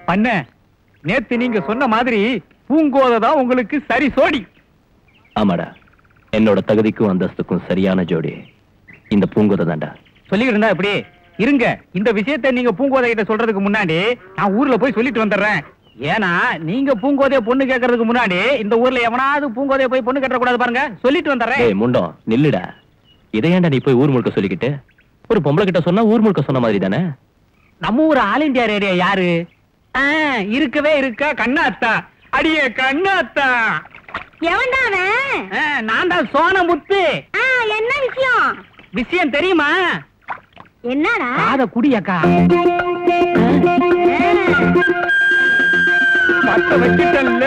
பண்ண நேத்து நீங்க சொன்ன மாதிரி பூங்கோதை தான் உங்களுக்கு சரி சோடி. ஆமாடா, என்னோட தகுதிக்கும் அந்தஸ்துக்கும் சரியான ஜோடி இந்த பூங்கோதை தான்டா. சொல்லிட்டு இருந்தா எப்படி இருங்க. இந்த விஷயத்தை நீங்க பூங்கோதை கிட்ட சொல்றதுக்கு முன்னாடி நான் ஊர்ல போய் சொல்லிட்டு வந்துடுறேன். ஏன்னா நீங்க பூங்கோதைய பொண்ணு கேட்கறதுக்கு முன்னாடி இந்த ஊர்ல எவனாவது பூங்கோதைய போய் பொண்ணு கட்ட கூடாது பாருங்க. சொல்லிட்டு வந்துடுறேன். முண்டம் நில்லுடா. இதை ஏன்டா நீ போய் ஊர் முழுக்க சொல்லிக்கிட்டு? ஒரு பொம்பளை கிட்ட சொன்னா ஊர் முழுக்க சொன்ன மாதிரி தானே. நம்ம ஊர் ஆல் இந்தியா ரேடியோ யாரு? இருக்கவே இருக்கா கண்ணாத்தா. அடியே கண்ணாத்தா. எவன்டா அவன்? நான் தான் சோனமுத்து. என்ன விஷயம்? விஷயம் தெரியுமா? என்னடா? காத குடியக்கா. மத்த வச்சிட்டல்ல.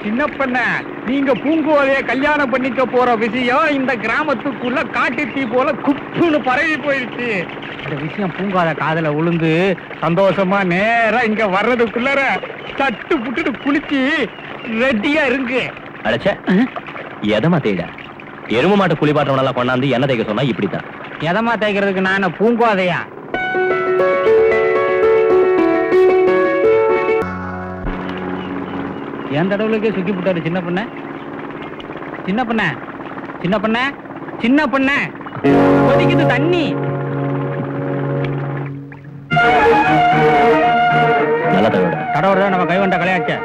சின்ன பண்ண, நீங்க பூங்கோதைய கல்யாணம் பண்ணிக்க போற விஷயம் இந்த கிராமத்துக்குள்ள காட்டு தீ போல குப்புன்னு பரவி போயிடுச்சு. இந்த விஷயம் பூங்கோதை காதல உளுந்து சந்தோஷமா நேரா இங்க வர்றதுக்குள்ள தட்டு புட்டுட்டு குளிச்சு ரெட்டியா இருக்கு. அடைச்ச எதமா தேட எரும மாட்டு குளிப்பாட்டவனெல்லாம் கொண்டாந்து என்ன தேய்க்க சொன்னா இப்படித்தான். எதமா தேய்க்கிறதுக்கு நான் பூங்கோதையா? என் தடவுலக்கே சுத்தி போட்டாரு சின்ன பண்ண. சின்ன பண்ண சின்ன பண்ண சின்ன பண்ண கொதிக்குது தண்ணி. நல்ல தடவை தடவை நம்ம கை வந்த கலையாச்ச.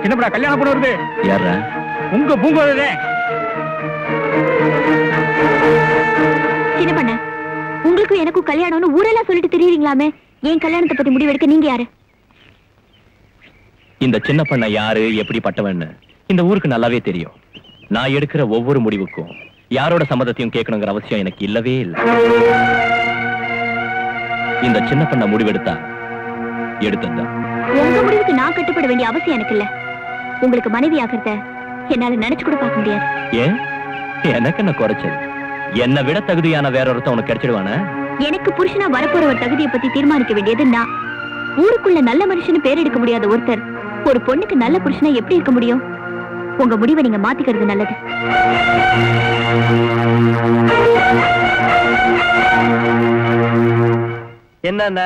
சின்ன பண்ண கல்யாணம் பண்ண வருது. யார? உங்க பூங்கோதை. சின்ன பண்ண, உங்களுக்கும் எனக்கும் கல்யாணம்னு ஊரெல்லாம் சொல்லிட்டு தெரியுறீங்களாமே, ஏன் கல்யாணத்தை பத்தி முடிவெடுக்க நீங்க யாரு? இந்த சின்ன பண்ண யாரு, எப்படிப்பட்டவன்னு இந்த ஊருக்கு நல்லாவே தெரியும். நான் எடுக்கிற ஒவ்வொரு முடிவுக்கும் யாரோட சம்மதத்தையும் கேட்கணுங்கிற அவசியம் எனக்கு இல்லவே இல்லை. இந்த சின்ன பண்ண முடிவெடுத்தா எடுத்தா உங்க முடிவுக்கு நான் கட்டுப்பட வேண்டிய அவசியம் எனக்கு இல்ல. உங்களுக்கு மனைவி ஆகிறத என்னால நினைச்சு கூட பார்க்க முடியாது. ஏன்? எனக்கு என்ன குறைச்சது? என்னை விட தகுதியான வேற ஒருத்தன் உனக்கு கிடைச்சிடுவானே? எனக்கு புருஷனா வரப்போற ஒரு தகுதியை பத்தி தீர்மானிக்க வேண்டியது நான். ஊருக்குள்ள நல்ல மனுஷன்னு பேர் எடுக்க முடியாத ஒருத்தர் ஒரு பொண்ணுக்கு நல்ல புருஷனா எப்படி இருக்க முடியும்? உங்க முடிவை நீங்க மாத்திக்கிறது நல்லது. என்ன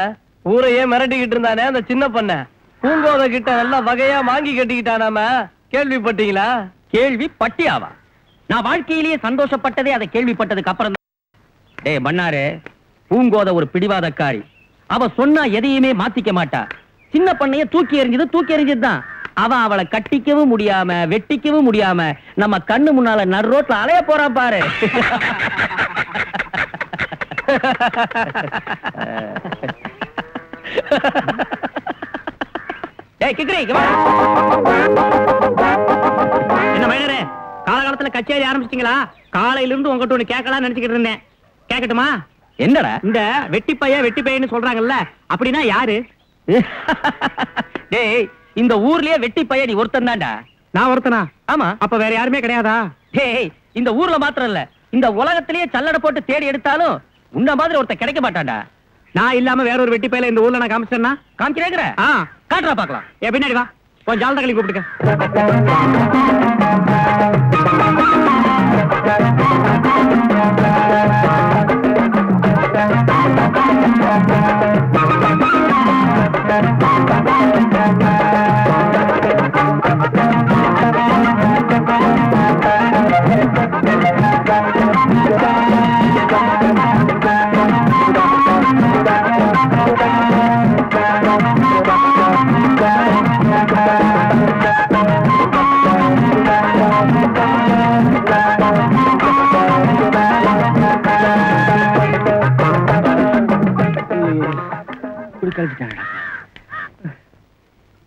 ஊரையே மிரட்டிக்கிட்டு இருந்தானே அந்த சின்ன பண்ண, பூங்கோதை கிட்ட எல்லாம் வகையா வாங்கி கட்டிக்கிட்டானாம, கேள்விப்பட்டீங்களா? கேள்வி பட்டியாவா? நான் வாழ்க்கையிலேயே சந்தோஷப்பட்டதே அதை கேள்விப்பட்டதுக்கு அப்புறம் தான். டேய் பண்ணாரு, பூங்கோதை ஒரு பிடிவாதக்காரி. அவ சொன்னா எதையுமே மாத்திக்க மாட்டா. சின்ன பண்ணைய தூக்கி எறிஞ்சதுதான். அவன் அவளை கட்டிக்கவும் முடியாம வெட்டிக்கவும் முடியாம நம்ம கண்ணு முன்னால நடுரோட்ல அலைய போறான் பாரு. என்ன மைனரே, காலகாலத்துல கச்சேரி ஆரம்பிச்சிட்டீங்களா? காலையில இருந்து உங்ககிட்ட ஒண்ணு கேட்கலாம் நினைச்சுக்கிட்டு இருந்தேன். கேட்கட்டுமா? என்னடா இந்த வெட்டி பையன்னு சொல்றாங்கல்ல, அப்படின்னா யாரு? டேய், இந்த ஊர்லயே வெட்டி பையன் நீ ஒருத்தன் தான்டா. நான் ஒருத்தனா? ஆமா. அப்ப வேற யாருமே கிடையாதா? டேய், இந்த ஊர்ல மாத்திரம் இல்ல, இந்த உலகத்திலேயே சல்லடை போட்டு தேடி எடுத்தாலும் உன்ன மாதிரி ஒருத்தன் கிடைக்க மாட்டான்டா. நான் இல்லாம வேற ஒரு வெட்டி பையல இந்த ஊர்ல நான் காமிச்சேன்னா காமிக்கிறேங்கிற? காட்டுறா பாக்கலாம். ஏ பின்னாடி வா, கொஞ்சம் ஜாலதகளி கூப்பிட்டுக்க.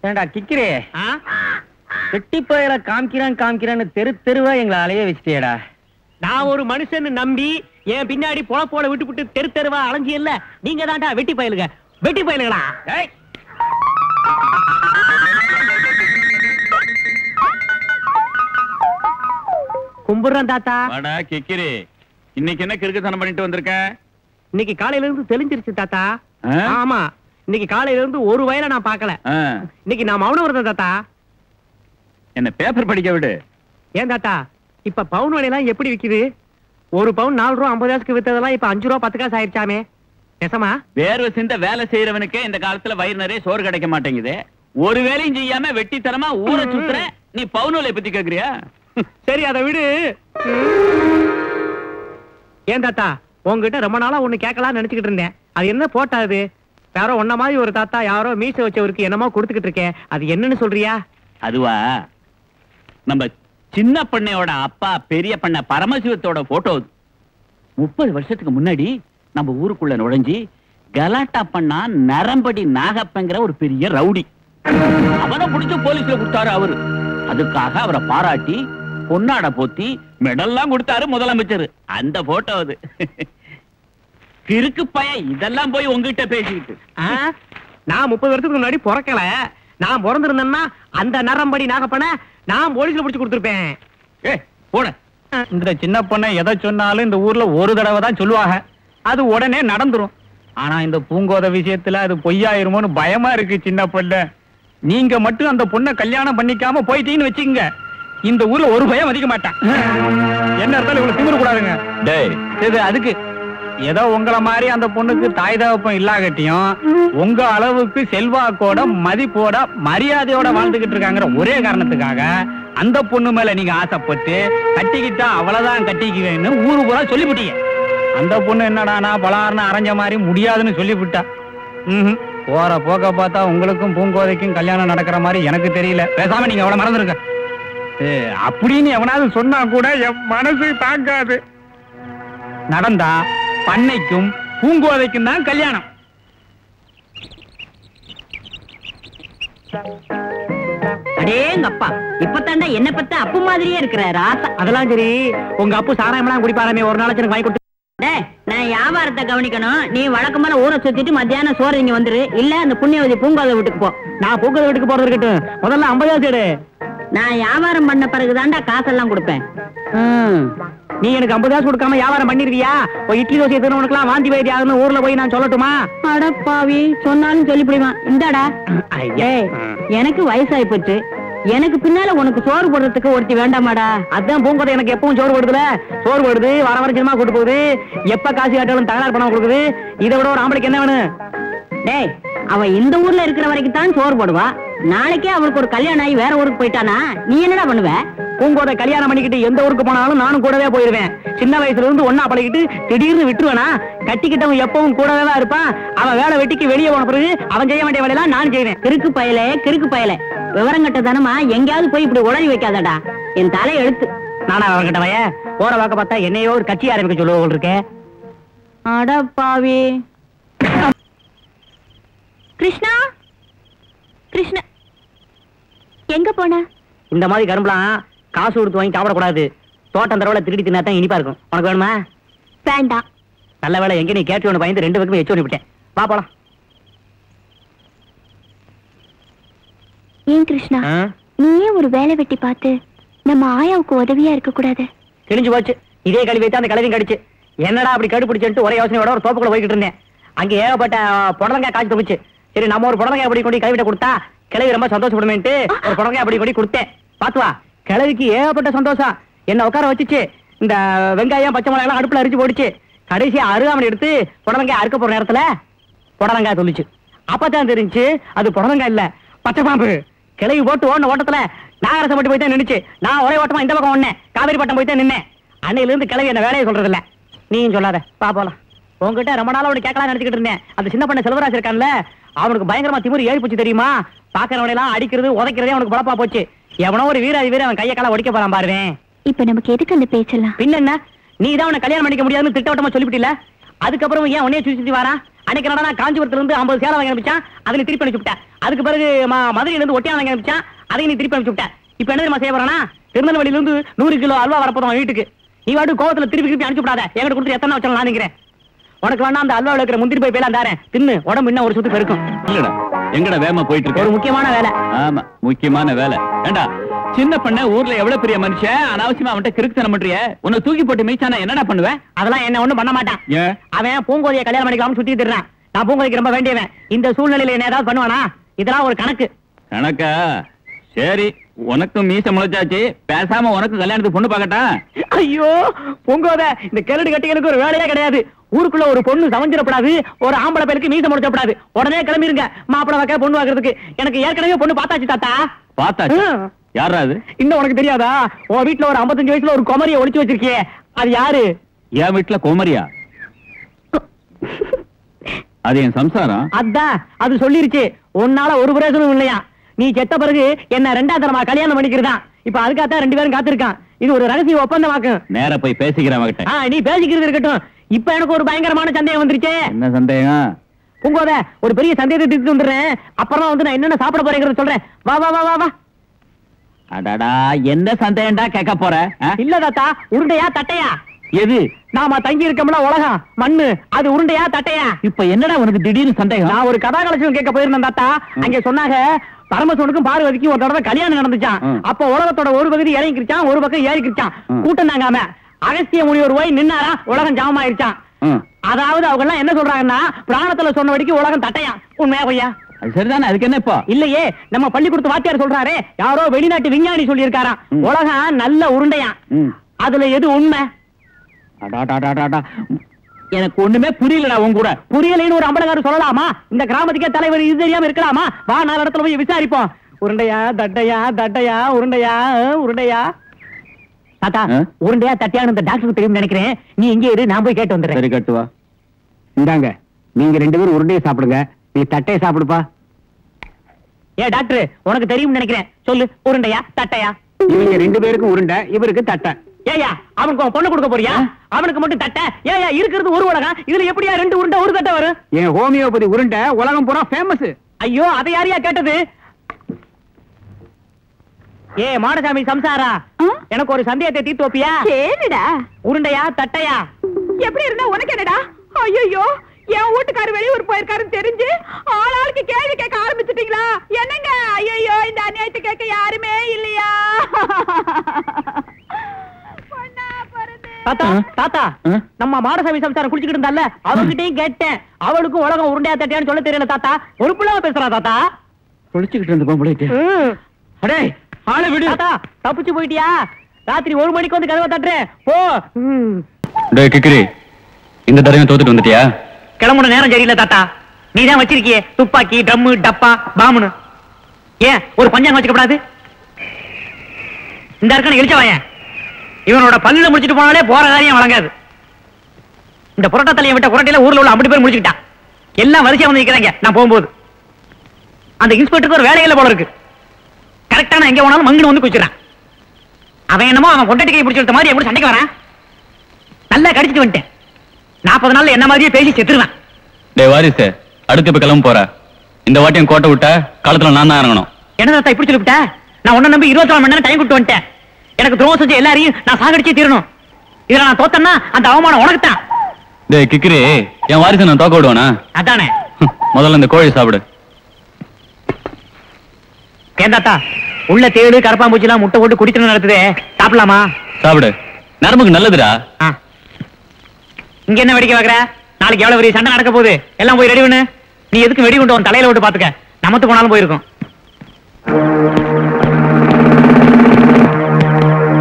ஏண்டா கிக்கிறே, வெட்டி பயிர காமிக்கிறான்னு தெருவா எங்களை அலைய வச்சுட்டேடா. நான் ஒரு மனுஷன் நம்பி என் பின்னாடி பொழப்போட விட்டு தெருவா அலைஞ்சி இல்ல. நீங்க தான்டா வெட்டி பயலுங்களா. கும்பிடுறேன் தாத்தா. கிக்கிறே, இன்னைக்கு என்ன கிறுக்குத்தனம் பண்ணிட்டு வந்திருக்க? இன்னைக்கு காலையில இருந்து தெளிஞ்சிருச்சு தாத்தா. ஆமா, இன்னைக்கு காலையில இருந்து ஒரு வயலை நான் பார்க்கல. இன்னைக்கு நான் மௌனம் இருந்தேன் தாத்தா. என்ன பேப்பர் படிக்க விடு. ஏன் தாத்தா, இப்ப பவுன் விலையெல்லாம் எப்படி விக்குது? ஒரு பவுன் 4 ரூபா 50 காசுக்கு வித்ததெல்லாம் இப்ப 5 ரூபா 10 காசு ஆயிடுச்சாமே. நெசமா? வேர்வை சிந்த வேலை செய்யறவனுக்கே இந்த காலத்துல வயிறு நிறைய சோறு கிடைக்க மாட்டேங்குது. ஒரு வேலையும் செய்யாம வெட்டித்தனமா ஊரை சுத்துற, நீ பவுன் விலையை பத்தி கேக்குறியா? சரி, அதை விடு. ஏன் தாத்தா, உங்ககிட்ட ரொம்ப நாளா ஒண்ணு கேட்கலாம்னு நினைச்சுக்கிட்டு இருந்தேன். அது என்ன போட்டா? அது யாரோ ஒன்ன மாதிரி ஒரு தாத்தா யாரோ மீச வச்சவருக்கு என்னமோ கொடுத்துக்கிட்டு இருக்கேன். அது என்னன்னு சொல்றியா? அதுவா, நம்ம சின்ன பண்ணையோட அப்பா பெரிய பண்ண பரமசிவத்தோட போட்டோ. 30 வருஷத்துக்கு முன்னாடி நம்ம ஊருக்குள்ள நுழைஞ்சி கலாட்டா பண்ணா நரம்படி நாகப்பங்கிற ஒரு பெரிய ரவுடி. அவனை பிடிச்சு போலீஸ்ல கொடுத்தாரு அவரு. அதுக்காக அவரை பாராட்டி பொன்னாட போத்தி மெடல்லாம் கொடுத்தாரு முதலமைச்சர். அந்த போட்டோ அது. கிறுக்கு பய இதெல்லாம் போய் உங்ககிட்ட பேசிக்கிட்டு. நான் 30 வருஷத்துக்கு முன்னாடி பிறக்கல. நான் பிறந்திருந்தேன்னா அந்த நரம்படி நாகப்பண்ண நான் போலீஸ்ல பிடிச்சு கொடுத்துருப்பேன். போன இந்த சின்ன பொண்ணை எதை சொன்னாலும் இந்த ஊர்ல ஒரு தடவை தான் சொல்லுவாங்க. அது உடனே நடந்துரும். ஆனா இந்த பூங்கோத விஷயத்துல அது பொய்யாயிருமோன்னு பயமா இருக்கு. சின்ன பொண்ணு, நீங்க மட்டும் அந்த பொண்ணை கல்யாணம் பண்ணிக்காம போயிட்டீங்கன்னு வச்சுக்கங்க, இந்த ஊர்ல ஒரு பயம் அதிக மாட்டான். என்ன இருந்தாலும் இவ்வளவு திமிர கூடாதுங்க. இது அதுக்கு ஏதோ உங்களை மாதிரி அந்த பொண்ணுக்கு தாய் தகப்பம் இல்லாகட்டியும் உங்க அளவுக்கு செல்வாக்கோட மதிப்போட மரியாதையோட வாழ்ந்துகிட்டு இருக்காங்கிற ஒரே காரணத்துக்காக அந்த பொண்ணு மேல நீங்க ஆசைப்பட்டு கட்டிக்கிட்டா அவ்வளவுதான் கட்டிக்குவேன்னு ஊரு பூரா சொல்லிவிட்டீங்க. அந்த பொண்ணு என்னடானா பலாருன்னு அரைஞ்ச மாதிரி முடியாதுன்னு சொல்லிவிட்டா. போற போக்க பார்த்தா உங்களுக்கும் பூங்கோதைக்கும் கல்யாணம் நடக்கிற மாதிரி எனக்கு தெரியல. பேசாம நீங்க எவ்வளவு மறந்துருங்க அப்படின்னு எவனாவது சொன்னா கூட என் மனசு தாங்காது. நடந்தா பண்ணைக்கும் பூங்கோதைக்கும் தான் கல்யாணம். அடேங்கப்பா, இப்பதாண்டா என்ன பத்த அப்பு மாதிரியே இருக்கிற ராசா. அதெல்லாம் சரி, உங்க அப்பு சாராயம்லாம் குடிப்பாராமே, ஒரு நாளைக்கு எனக்கு வாங்கி கொடுத்து. நான் வியாபாரத்தை கவனிக்கணும். நீ வழக்கம் போல ஊரை சுத்திட்டு மத்தியானம் சோறு இங்க வந்துரு. இல்ல அந்த புண்ணியவதி பூங்கோதை வீட்டுக்கு போ. நான் பூங்கோதை வீட்டுக்கு போறது இருக்கட்டும், முதல்ல 50 எடு. நான் வியாபாரம் பண்ண பிறகுதான்டா காசெல்லாம் கொடுப்பேன். நீ எனக்கு 50 காசு கொடுக்காம வியாபாரம் பண்ணிருவியா? இட்லி தோசை எதுவும் வாந்தி வைத்தி ஆகுன்னு ஊர்ல போய் நான் சொல்லட்டுமா? அடப்பாவி, சொன்னாலும் சொல்லிவிடுவான். இந்தாடா, எனக்கு வயசாயி போச்சு. எனக்கு பின்னால உனக்கு சோறு போடுறதுக்கு ஒருத்தி வேண்டாமாடா? அதான் பூங்கோதை எனக்கு எப்பவும் சோறு போடுதுல. சோறு போடுது, வர வரைக்கும் கூட்டு போகுது. எப்ப காசு காட்டாலும் தகராறு பண்ண கொடுக்குது. இதை விட ஒரு ஆம்பளைக்கு என்ன வேணும்? டேய், அவ இந்த ஊர்ல இருக்கிற வரைக்கும் தான் சோறு போடுவா. நாளைக்கே அவளுக்கு ஒரு கல்யாணம் ஆகி வேற ஊருக்கு போயிட்டானா நீ என்னடா பண்ணுவ? பூங்கோதை கல்யாணம் பண்ணிக்கிட்டு எந்த ஊருக்கு போனாலும் நானும் கூடவே போயிருவேன். சின்ன வயசுல இருந்து ஒன்னா பழகிட்டு திடீர்னு விட்டுருவேனா? கட்டிக்கிட்டவன் எப்பவும் கூடவே தான் இருப்பான். அவன் வேலை வெட்டிக்கு வெளியே போன பிறகு அவன் செய்ய வேண்டிய வேலையெல்லாம் நான் செய்வேன். கிறுக்கு பயலே, கிறுக்கு பயலே, விவரம் கட்ட தானமா எங்கேயாவது போய் இப்படி உடனே வைக்காதடா. என் தலை எழுத்து. நானா விவரம் கட்டவைய? போற வாக்க பார்த்தா என்னையோ ஒரு கட்சி ஆரம்பிக்க சொல்லுவோம் இருக்கேன். அடப்பாவி. கிருஷ்ணா, கிருஷ்ணா எங்க போன? இந்த மாதிரி கரும்புலாம் காசு கொடுத்து வாங்கி சாப்பிடக்கூடாது. தோட்டம் தரவுல திருடி தின்னா தான் இனிப்பா இருக்கும். உனக்கு வேணுமா? வேண்டாம். நல்ல வேலை, எங்க நீ கேட்டு ஒன்று பயந்து 2 பக்கமே எச்சு விட்டேன். வா போலாம். ஏன் கிருஷ்ணா, நீயே ஒரு வேலை வெட்டி பார்த்து நம்ம ஆயாவுக்கு உதவியா இருக்க கூடாது? கிழிஞ்சு போச்சு. இதே கழுவி வைத்து அந்த கழுவியும் கடிச்சு. என்னடா அப்படி கடுப்பிடிச்சுட்டு ஒரே யோசனையோட ஒரு தோப்புக்குள்ள போய்கிட்டு இருந்தேன். அங்க ஏகப்பட்ட புடலங்காய் காய்ச்சி தொகுச்சு. சரி, நம்ம ஒரு புடலங்காய் அப்படி கொண்டு கழுவிட்ட கொடுத்தா கிழவி ரொம்ப சந்தோஷப்படுமேன்ட்டு ஒரு புடலங்காய் அப்படி கொண்டு கொடுத்தேன். பாத்துவா, கிழவிக்கு ஏகப்பட்ட சந்தோஷம். என்ன உட்கார வச்சுச்சு. இந்த வெங்காயம் பச்சை மிளகாய் எல்லாம் அடுப்புல அரிச்சு போடுச்சு. கடைசி அருகாமணி எடுத்து புடலங்காய் அறுக்க போற நேரத்துல புடலங்காய் சொல்லிச்சு. அப்பதான் தெரிஞ்சு அது புடலங்காய் இல்ல, பச்சை பாம்பு. கிளவி போட்டு ஓடின ஓட்டத்துல நாகரசம் பட்டு போய்தான் நின்னுச்சு. நான் ஒரே ஓட்டமா இந்த பக்கம் ஒன்னேன், காவிரி பட்டம் போய்தான் நின்னேன். அன்னையில இருந்து கிளவி என்ன வேலையை சொல்றது இல்ல. நீயும் சொல்லாத, பா போலாம். உங்ககிட்ட ரொம்ப நாளா ஒண்ணு கேட்கலாம் நினைச்சுக்கிட்டு இருந்தேன். அந்த சின்ன பண்ண செல்வராஜ் இருக்கான்ல, அவனுக்கு பயங்கரமா திமிரு ஏறி போச்சு தெரியுமா? பாக்குறவனையெல்லாம் அடிக்கிறது உதைக்கிறதே அவனுக்கு பழப்பா போச்சு. எவனோ ஒரு வீராதி வீர அவன் கையை கால ஒடிக்க போறான் பாருவேன். இப்ப நமக்கு எதுக்கு அந்த பேச்செல்லாம்? பின்ன என்ன, நீ தான் அவனை கல்யாணம் பண்ணிக்க முடியாதுன்னு திட்டவட்டமா சொல்லிவிட்டில. அதுக்கப்புறம் ஏன் உன்னைய சுத்தி சுத்தி வாரா? அன்னைக்கு என்னடா காஞ்சிபுரத்துல இருந்து 50 சேலை வாங்கி அனுப்பிச்சான், அதை நீ திருப்பி அனுப்பிச்சுட்ட. அதுக்கு பிறகு மதுரையில இருந்து ஒட்டியா வாங்கி அனுப்பிச்சான், அதை நீ திருப்பி அனுப்பிச்சுட்ட. இப்ப என்ன தெரியுமா செய்ய போறானா? திருநெல்வேலியில இருந்து 100 கிலோ அல்வா வரப்போறான் வீட்டுக்கு. நீ வாட்டு கோவத்துல திருப்பி அனுப்பிச்சு விடாத. என்கிட்ட கொடுத்து எத்தனை வச்சாலும் நான் நினைக்கிறேன். உனக்கு வேணா அந்த அல்வா இருக்கிற முந்திரி போய் பேலாம் தாரேன், தின்னு உடம்பு இன்னும் ஒரு சுத்து பெருக்கும். இல்லடா, எங்கடா வேகமா போயிட்டு இருக்கு? ஒரு முக்கியமான வேலை. ஆமா, முக்கியமான வேலை. ஏண்டா சின்ன பண்ண ஊர்ல எவ்வளவு பெரிய மனுஷன், அனாவசியமா அவன்கிட்ட கிறுக்குத்தனம் பண்றிய? உன்னை தூக்கி போட்டு மீச்சானா என்னடா பண்ணுவேன்? அதெல்லாம் என்ன ஒண்ணும் பண்ண மாட்டான். அவன் பூங்கோதைய கல்யாணம் பண்ணிக்காம சுத்திட்டு இருக்கான். நான் பூங்கோதைக்கு ரொம்ப வேண்டியவன். இந்த சூழ்நிலையில என்ன ஏதாவது பண்ணுவானா? இதெல்லாம் ஒரு கணக்கு. கணக்கா? சரி, உனக்கும் மீச முளைச்சாச்சு, பேசாம உனக்கு கல்யாணத்துக்கு பொண்ணு பாக்கட்டா? ஐயோ பூங்கோத, இந்த கிழடு கட்டிகளுக்கு ஒரு வேலையே கிடையாது. ஊருக்குள்ள ஒரு பொண்ணு சமைஞ்சிடப்படாது, ஒரு ஆம்பளை பேருக்கு மீச முளைச்சப்படாது. உடனே கிளம்பிருங்க மாப்பிளை வைக்க பொண்ணு வாக்குறதுக்கு. எனக்கு ஏற்கனவே பொண்ணு பார்த்தாச்சு தாத்தா. பார்த்தாச்சு? யாரா அது? இன்னும் உனக்கு தெரியாதா? உன் வீட்டுல ஒரு 55 வயசுல ஒரு குமரியை ஒளிச்சு வச்சிருக்கியே, அது யாரு? என் வீட்டுல குமரியா? அது என் சம்சாரம். அதான் அது சொல்லிருச்சு. உன்னால ஒரு பிரயோஜனம் இல்லையா? நீ செத்த பிறகு என்ன 2ஆம் தரமா கல்யாணம் பண்ணிக்கிறதா? இப்ப அதுக்காகத்தான் 2 பேரும் காத்திருக்கான். இது ஒரு ரகசிய ஒப்பந்தமாக்கும். நேர போய் பேசிக்கிறேன். நீ பேசிக்கிறது இருக்கட்டும். இப்ப எனக்கு ஒரு பயங்கரமான சந்தேகம் வந்துருச்சே. என்ன சந்தேகம்? பூங்கோத, ஒரு பெரிய சந்தேகத்தை தீர்த்து வந்துடுறேன். அப்புறம் வந்து நான் என்னென்ன சாப்பிட போறேங்கிறத சொல்றேன். வா வா வா வா வா. அடடா, என்ன சந்தேகம்டா கேட்க போற? இல்ல தாத்தா, உருண்டையா தட்டையா? எது? நாம தங்கி இருக்கோம்ல உலகம், மண்ணு, அது உருண்டையா தட்டையா? இப்ப என்னடா உனக்கு திடீர்னு சந்தேகம்? நான் ஒரு கதாகலட்சம் கேட்க போயிருந்தேன் தாத்தா. அங்க சொன்னாங்க பரமசிவனுக்கும் பார்வதிக்கும் ஒரு தடவை கல்யாணம் நடந்துச்சான். அப்ப உலகத்தோட ஒரு பகுதி இறங்கிருச்சான், ஒரு பக்கம் ஏறிக்கிருச்சான். கூட்டம் தாங்காம அகஸ்திய முனிவர் போய் நின்னாரா, உலகம் ஜாமாயிருச்சான். அதாவது அவங்க எல்லாம் என்ன சொல்றாங்கன்னா, பிராணத்துல சொன்ன வரைக்கும் உலகம் தட்டையா. உண்மையா பொய்யா? சரிதானே, அதுக்கு என்ன இப்போ? இல்லையே, நம்ம பள்ளிக்கூடத்து வாத்தியார் சொல்றாரே, யாரோ வெளிநாட்டு விஞ்ஞானி சொல்லி இருக்காராம், உலகம் நல்ல உருண்டையா. அதுல எது உண்மை? எனக்கு ஒண்ணுமே புரியலடா. உன் கூட புரியலைன்னு ஒரு அம்பலகாரர் சொல்லலாமா? இந்த கிராமத்துக்கே தலைவர் இது தெரியாம இருக்கலாமா? வா, 4 இடத்துல போய் விசாரிப்போம். உருண்டையா தட்டையா, தட்டையா உருண்டையா, உருண்டையா தாத்தா? உருண்டையா தட்டையான்னு இந்த டாக்டருக்கு தெரியும் நினைக்கிறேன். நீ இங்கே இரு, நான் போய் கேட்டு வந்துடுறேன். சரி, கட்டுவா. இந்தாங்க, நீங்க 2 பேரும் உருண்டையை சாப்பிடுங்க, நீ தட்டையை சாப்பிடுப்பா. ஏ டாக்டர், உனக்கு தெரியும் நினைக்கிறேன், சொல்லு, உருண்டையா தட்டையா? இவங்க 2 பேருக்கும் உருண்டை, இவருக்கு தட்டை. ஏயா அவனுக்கு பொண்ணு கொடுக்க போறியா? அவனுக்கு மட்டும் தட்டை? ஏயா இருக்கிறது ஒரு உலகம், இதுல எப்படியா 2 உருண்டை ஒரு தட்டை வரும்? என் ஹோமியோபதி உருண்டை உலகம் பூரா ஃபேமஸ். ஐயோ, அதை யாரையா கேட்டது? ஏ மாடசாமி சம்சாரா, எனக்கு ஒரு சந்தேகத்தை தீர்த்து வைப்பியா? கேளுடா. உருண்டையா தட்டையா? எப்படி இருந்தா உனக்கு என்னடா? ஐயோ, என் வீட்டுக்காரர் வெளியூர் போயிருக்காருன்னு தெரிஞ்சு ஆளாளுக்கு கேள்வி கேட்க ஆரம்பிச்சிட்டீங்களா? என்னங்க? ஐயோ, இந்த அநியாயத்தை கேட்க யாருமே இல்லையா? தாத்தா தாத்தா, நம்ம மாடசாமி சம்சாரம் குளிச்சுக்கிட்டு இருந்தால, அவகிட்டையும் கேட்டேன். அவளுக்கும் உலகம் உருண்டையா தட்டையான்னு சொல்ல தெரியல தாத்தா. பொறுப்புலாம பேசுறா தாத்தா. குளிச்சுக்கிட்டு இருந்த பொம்பளைக்கு அடே ஆளை விடு தாத்தா. தப்பிச்சு போயிட்டியா? ராத்திரி 1 மணிக்கு வந்து கதவை தட்டுறேன், போ. டேய் கிக்கிரி, இந்த தடவை தோத்துட்டு வந்துட்டியா? கிளம்புன நேரம் சரியில்லை தாத்தா. நீதான் வச்சிருக்கியே துப்பாக்கி, ட்ரம்மு, டப்பா, பாமுன்னு. ஏன் ஒரு பஞ்சாங்க வச்சுக்கப்படாது? இந்த இருக்கான இழிச்சவாயன், இவனோட பல்லுல முடிச்சிட்டு போனாலே போற காரியம் வழங்காது. இந்த புரட்ட தலையை விட்ட புரட்டையில ஊர்ல உள்ள 50 பேர் முடிச்சுக்கிட்டான். எல்லாம் வரிசையா வந்து நிக்கிறாங்க. நான் போகும்போது அந்த இன்ஸ்பெக்டருக்கு ஒரு வேலையில போல இருக்கு. கரெக்டா நான் எங்க போனாலும் மங்குன்னு வந்து குச்சிடறான். அவன் என்னமோ அவன் பொண்டாட்டி கை பிடிச்சி எடுத்த மாதிரி எப்படி சண்டைக்கு வரான். நல்லா கடிச்சிட்டு வந்துட்டேன். 40 நாள்ல என்ன மாதிரியே பேசி செத்துருவேன். டேய் வாரிசு, அடுத்து இப்ப கிளம்ப போற. இந்த வாட்டியும் கோட்டை விட்ட காலத்துல நான் தான் இறங்கணும். என்ன தாத்தா இப்படி சொல்லிவிட்ட? நான் உன்ன நம்பி 24 மணி நேரம் டைம் கொடுத்து வந்துட்டேன். எனக்கு துரோகம் செஞ்ச எல்லாரையும் நான் சாகடிச்சே தீரணும். இதுல நான் தோத்தேன்னா அந்த அவமானம் உனக்கு தான். டேய் கிக்கிரி, என் வாரிசை நான் தோக்க விடுவானா? அதானே. முதல்ல இந்த கோழி சாப்பிடு. ஏன் தாத்தா, உள்ள தேடு கரப்பாம்பூச்சி எல்லாம் முட்டை போட்டு குடிக்கணும் நடத்துதே, சாப்பிடலாமா? சாப்பிடு, நரம்புக்கு நல்லதுடா. இங்க என்ன வெடிக்க வைக்கிற? நாளைக்கு எவ்வளவு பெரிய சண்டை நடக்க போகுது. எல்லாம் போய் ரெடி பண்ணு. நீ எதுக்கு வெடி கொண்டு உன் தலையில விட்டு பாத்துக்க. நமத்து போனாலும் போயிருக்கும்.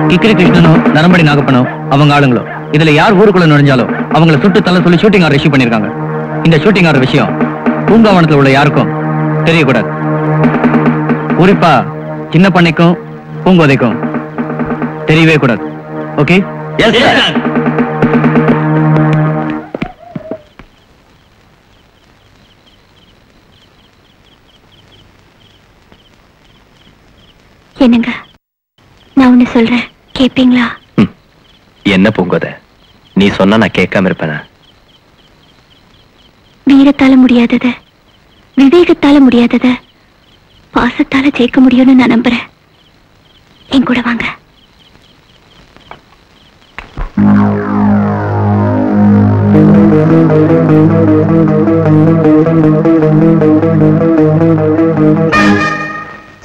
கிக்கிரி கிருஷ்ணனும் நரம்படி நாகப்பனும் அவங்க ஆளுங்களும் இதுல யார் ஊருக்குள்ள நுழைஞ்சாலும் அவங்களை சுட்டு தள்ள சொல்லி ஷூட்டிங் ஆர்டர் இஷ்யூ பண்ணிருக்காங்க. இந்த ஷூட்டிங் ஆர்டர் விஷயம் பூங்காவனத்துல உள்ள யாருக்கும் தெரியக்கூடாது. குறிப்பா சின்ன பண்ணைக்கும் பூங்கோதைக்கும் தெரியவே கூடாது. ஓகே? Yes sir. என்னங்க, நான் ஒண்ணு சொல்றேன், கேப்பீங்களா? என்ன பூங்கோதை, நீ சொன்னா நான் கேட்காம இருப்பேனா? வீரத்தால முடியாதத, விவேகத்தால முடியாதத பாசத்தால ஜெயிக்க முடியும்னு நான் நம்புறேன். என் கூட வாங்க.